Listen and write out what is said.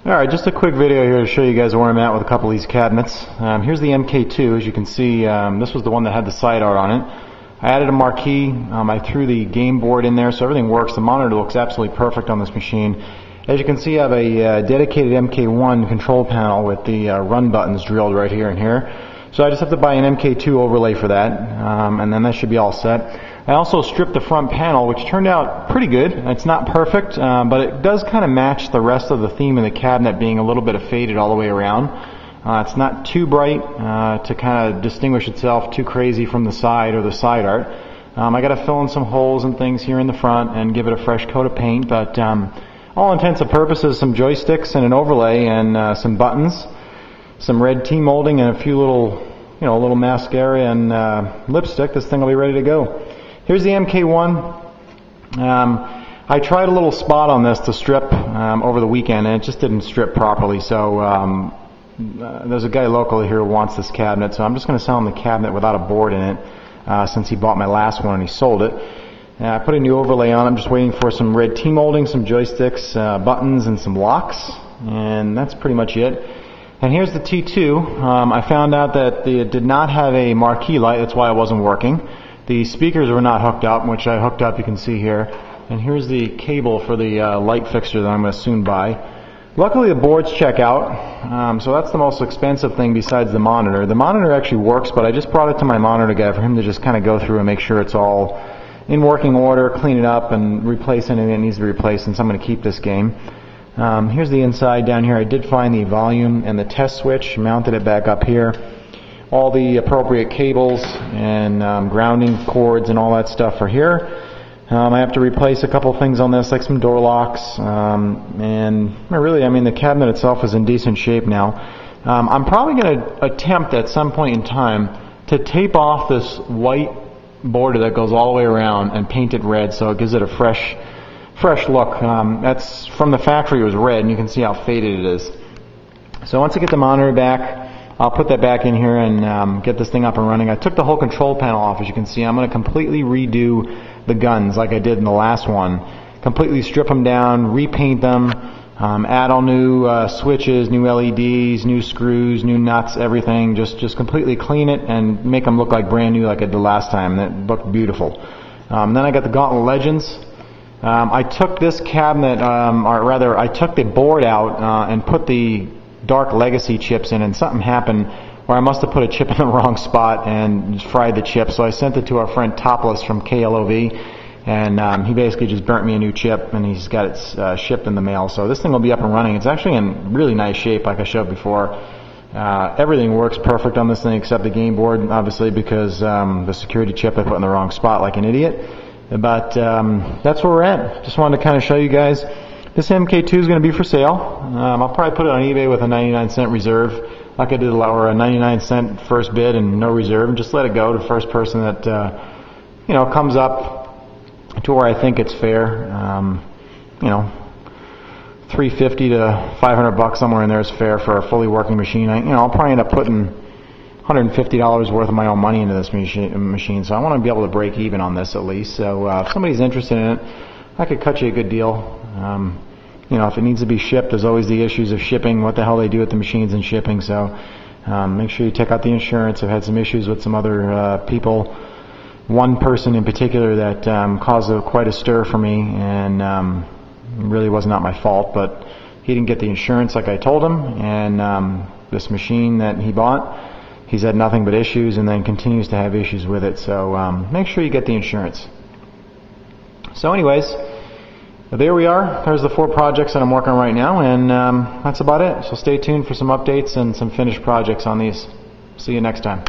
Alright, just a quick video here to show you guys where I'm at with a couple of these cabinets. Here's the MK2. As you can see, this was the one that had the side art on it. I added a marquee. I threw the game board in there so everything works. The monitor looks absolutely perfect on this machine. As you can see, I have a dedicated MK1 control panel with the run buttons drilled right here and here. So I just have to buy an MK2 overlay for that, and then that should be all set. I also stripped the front panel, which turned out pretty good. It's not perfect, but it does kind of match the rest of the theme of the cabinet being a little bit of faded all the way around. It's not too bright to kind of distinguish itself too crazy from the side or the side art. I got to fill in some holes and things here in the front and give it a fresh coat of paint, but all intents and purposes, some joysticks and an overlay and some buttons, some red T-molding and a few little, little mascara and lipstick. This thing will be ready to go. Here's the MK1. I tried a little spot on this to strip over the weekend, and it just didn't strip properly. So there's a guy locally here who wants this cabinet, so I'm just going to sell him the cabinet without a board in it since he bought my last one and he sold it. I put a new overlay on. I'm just waiting for some red T-molding, some joysticks, buttons, and some locks, and that's pretty much it. And here's the T2. I found out that it did not have a marquee light. That's why it wasn't working. The speakers were not hooked up, which I hooked up, you can see here. And here's the cable for the light fixture that I'm going to soon buy. Luckily the boards check out, so that's the most expensive thing besides the monitor. The monitor actually works, but I just brought it to my monitor guy for him to just kind of go through and make sure it's all in working order, clean it up, and replace anything that needs to be replaced, since I'm going to keep this game. Here's the inside down here. I did find the volume and the test switch, mounted it back up here. All the appropriate cables and grounding cords and all that stuff are here. I have to replace a couple things on this, like some door locks, and really, the cabinet itself is in decent shape now. I'm probably going to attempt at some point in time to tape off this white border that goes all the way around and paint it red so it gives it a fresh look. That's from the factory. It was red, and you can see how faded it is. So once I get the monitor back, I'll put that back in here and get this thing up and running. I took the whole control panel off, as you can see. I'm going to completely redo the guns like I did in the last one. Completely strip them down, repaint them, add all new switches, new LEDs, new screws, new nuts, everything. Just completely clean it and make them look like brand new like I did last time. That looked beautiful. Then I got the Gauntlet Legends. I took this cabinet, or rather I took the board out and put the Dark Legacy chips in, and something happened where I must have put a chip in the wrong spot and fried the chip. So I sent it to our friend Topless from KLOV, and he basically just burnt me a new chip, and he's got it shipped in the mail. So this thing will be up and running. It's actually in really nice shape, like I showed before. Everything works perfect on this thing except the game board, obviously, because the security chip I put in the wrong spot like an idiot. But that's where we're at. Just wanted to kind of show you guys. This MK2 is going to be for sale. I'll probably put it on eBay with a 99-cent reserve, like I did, or a 99-cent first bid and no reserve, and just let it go to the first person that comes up to where I think it's fair. $350 to $500 somewhere in there is fair for a fully working machine. I'll probably end up putting $150 worth of my own money into this machine, so I want to be able to break even on this at least. So if somebody's interested in it, I could cut you a good deal. If it needs to be shipped, there's always the issues of shipping, what the hell they do with the machines and shipping. So make sure you check out the insurance. I've had some issues with some other people. One person in particular that caused quite a stir for me, and really was not my fault, but he didn't get the insurance like I told him, and this machine that he bought, he's had nothing but issues and then continues to have issues with it. So make sure you get the insurance. So anyways, there we are. There's the 4 projects that I'm working on right now, and that's about it. So stay tuned for some updates and some finished projects on these. See you next time.